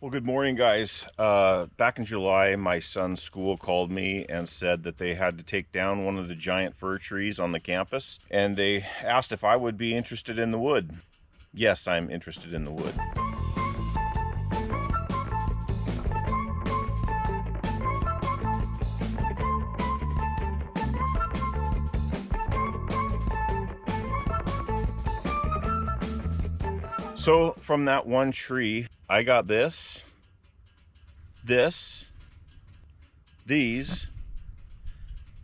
Well, good morning, guys. Back in July, my son's school called me and said that they had to take down one of the giant fir trees on the campus, and they asked if I would be interested in the wood. Yes, I'm interested in the wood. So from that one tree, I got these,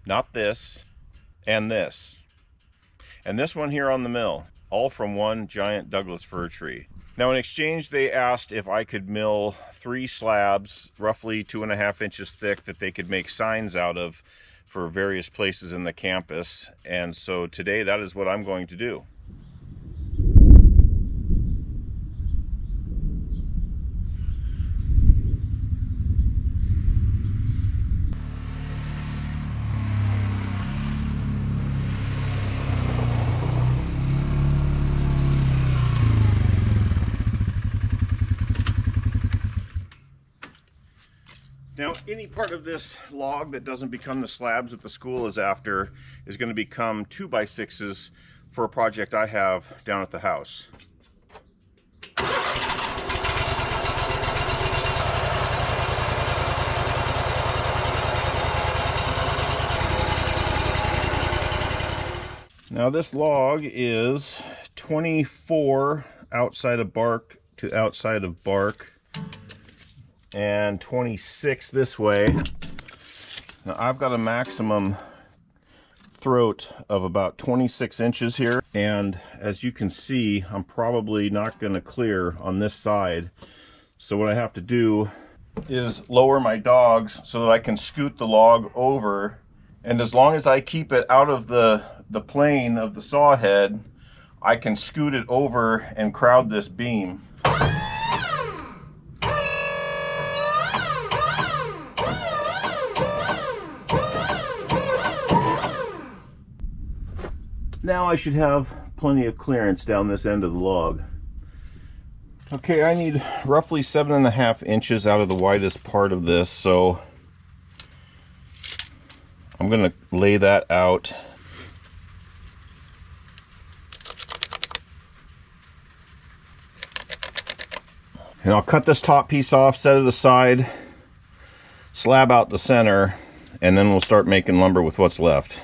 not this, and this. And this one here on the mill, all from one giant Douglas fir tree. Now in exchange, they asked if I could mill 3 slabs, roughly 2.5 inches thick, that they could make signs out of for various places in the campus. And so today, that is what I'm going to do. Now, any part of this log that doesn't become the slabs that the school is after is going to become 2x6s for a project I have down at the house. Now, this log is 24 outside of bark to outside of bark, and 26 this way. Now I've got a maximum throat of about 26 inches here, and as you can see, I'm probably not going to clear on this side. So what I have to do is lower my dogs so that I can scoot the log over, and as long as I keep it out of the plane of the saw head, I can scoot it over and crowd this beam. Now I should have plenty of clearance down this end of the log. Okay, I need roughly 7.5 inches out of the widest part of this, so I'm going to lay that out. And I'll cut this top piece off, set it aside, slab out the center, and then we'll start making lumber with what's left.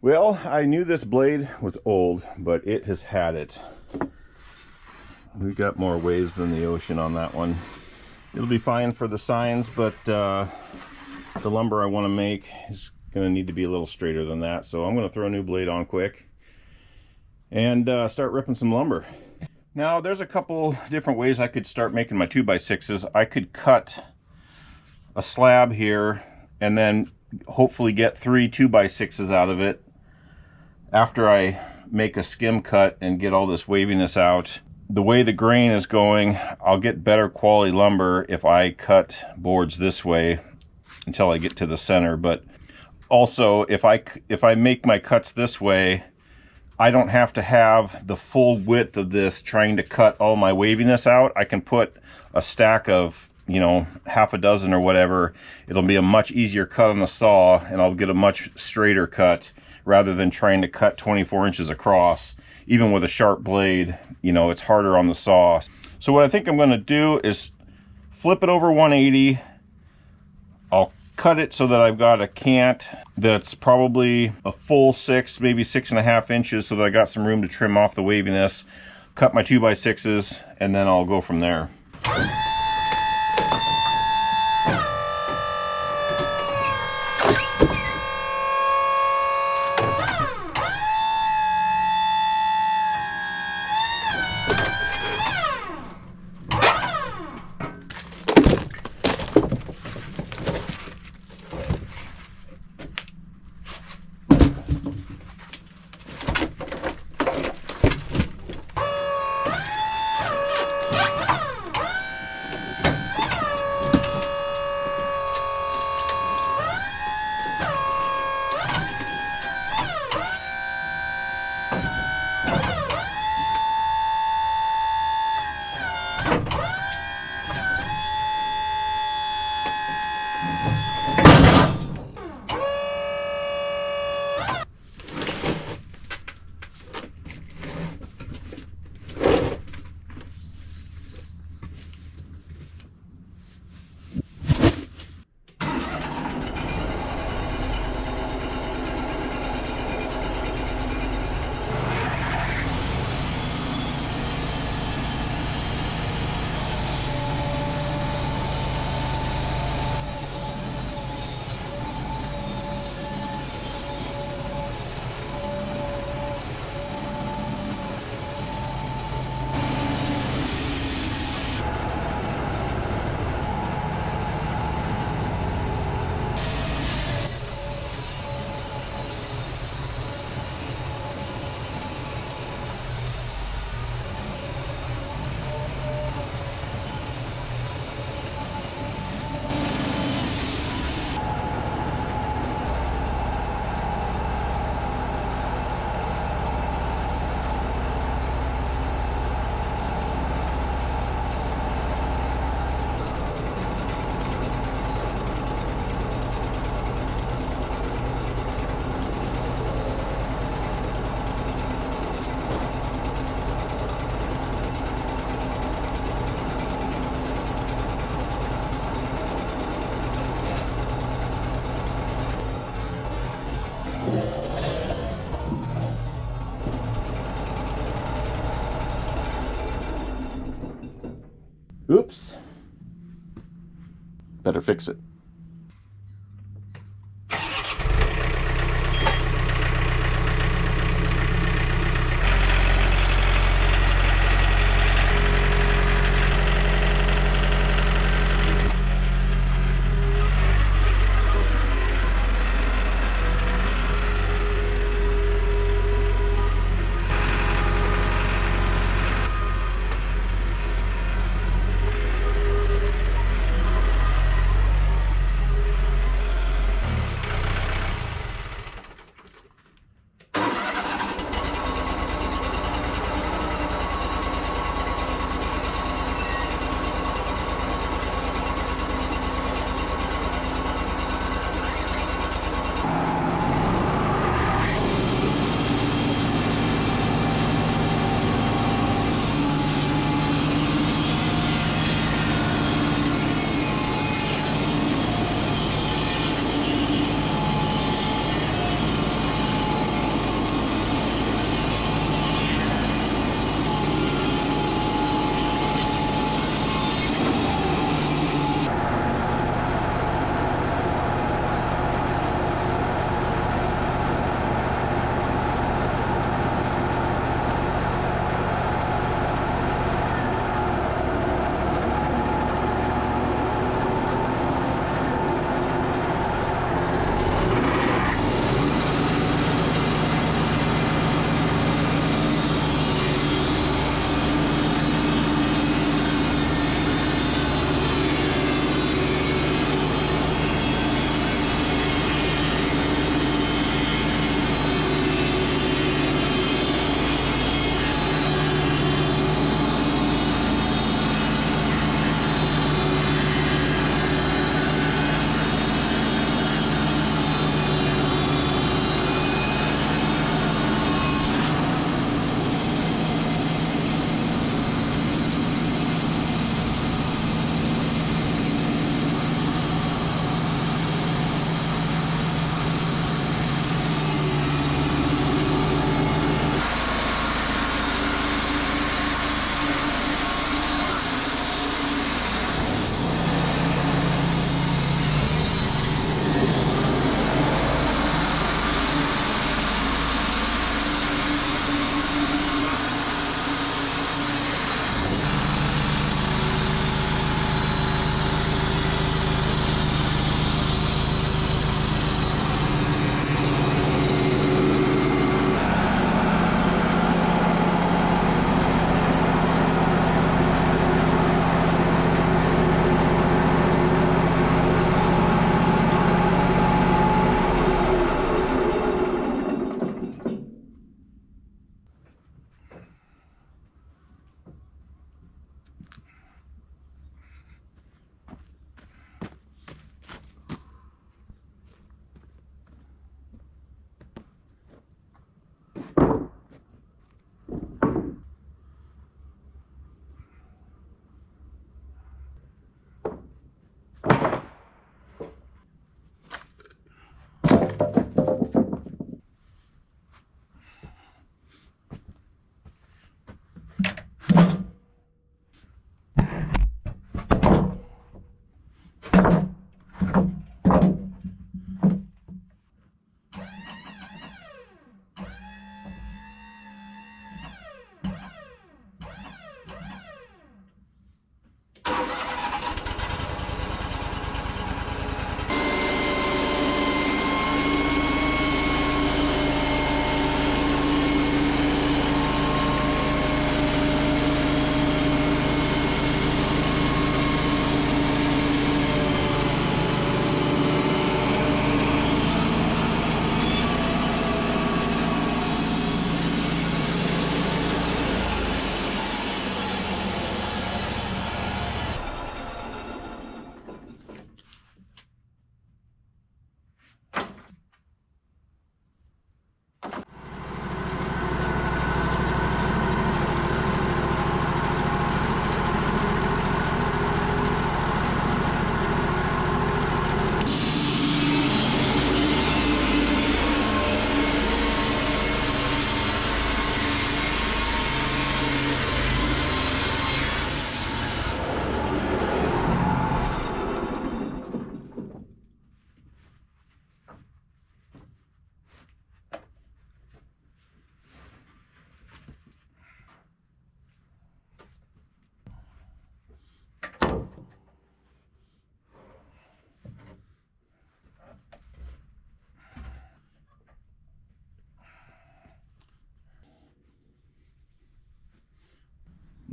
Well, I knew this blade was old, but it has had it. We got more waves than the ocean on that one. It'll be fine for the signs, but the lumber I want to make is going to need to be a little straighter than that. So I'm going to throw a new blade on quick and start ripping some lumber. Now, there's a couple different ways I could start making my 2x6s. I could cut a slab here and then hopefully get 3 2x6s out of it after I make a skim cut and get all this waviness out. The way the grain is going, I'll get better quality lumber if I cut boards this way until I get to the center. But also, if I make my cuts this way, I don't have to have the full width of this trying to cut all my waviness out. I can put a stack of, you know, half a dozen or whatever. It'll be a much easier cut on the saw, and I'll get a much straighter cut rather than trying to cut 24 inches across. Even with a sharp blade, you know, it's harder on the saw. So what I think I'm going to do is flip it over 180. I'll cut it so that I've got a cant that's probably a full 6, maybe 6.5 inches, so that I got some room to trim off the waviness. Cut my 2x6s, and then I'll go from there. Oops. Better fix it.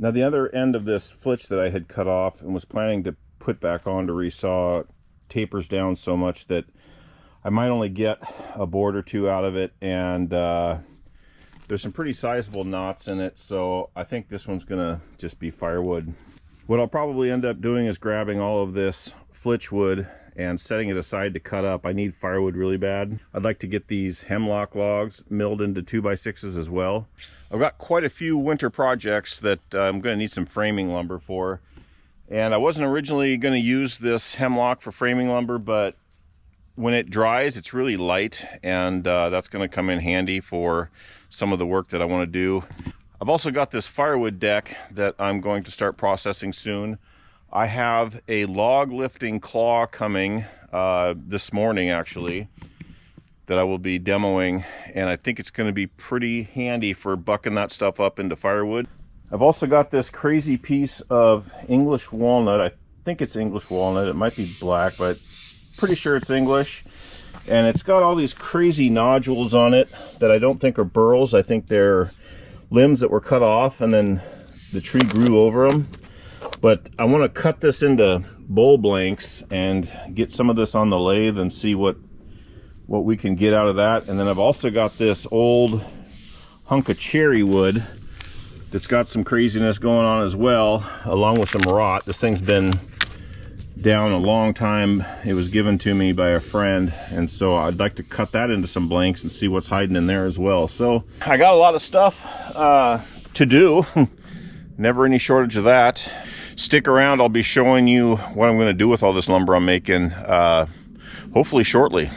Now the other end of this flitch that I had cut off and was planning to put back on to resaw tapers down so much that I might only get a board or two out of it, and there's some pretty sizable knots in it, so I think this one's gonna just be firewood. What I'll probably end up doing is grabbing all of this flitch wood and setting it aside to cut up. I need firewood really bad. I'd like to get these hemlock logs milled into 2x6s as well. I've got quite a few winter projects that I'm going to need some framing lumber for. And I wasn't originally going to use this hemlock for framing lumber, but when it dries, it's really light, and that's going to come in handy for some of the work that I want to do. I've also got this firewood deck that I'm going to start processing soon. I have a log lifting claw coming this morning, actually, that I will be demoing, and I think it's going to be pretty handy for bucking that stuff up into firewood. I've also got this crazy piece of English walnut. I think it's English walnut. It might be black, but pretty sure it's English. And it's got all these crazy nodules on it that I don't think are burls. I think they're limbs that were cut off and then the tree grew over them. But I want to cut this into bowl blanks and get some of this on the lathe and see what we can get out of that. And then I've also got this old hunk of cherry wood that's got some craziness going on as well, along with some rot. This thing's been down a long time. It was given to me by a friend, and so I'd like to cut that into some blanks and see what's hiding in there as well. So I got a lot of stuff to do. Never any shortage of that. Stick around, I'll be showing you what I'm going to do with all this lumber I'm making hopefully shortly.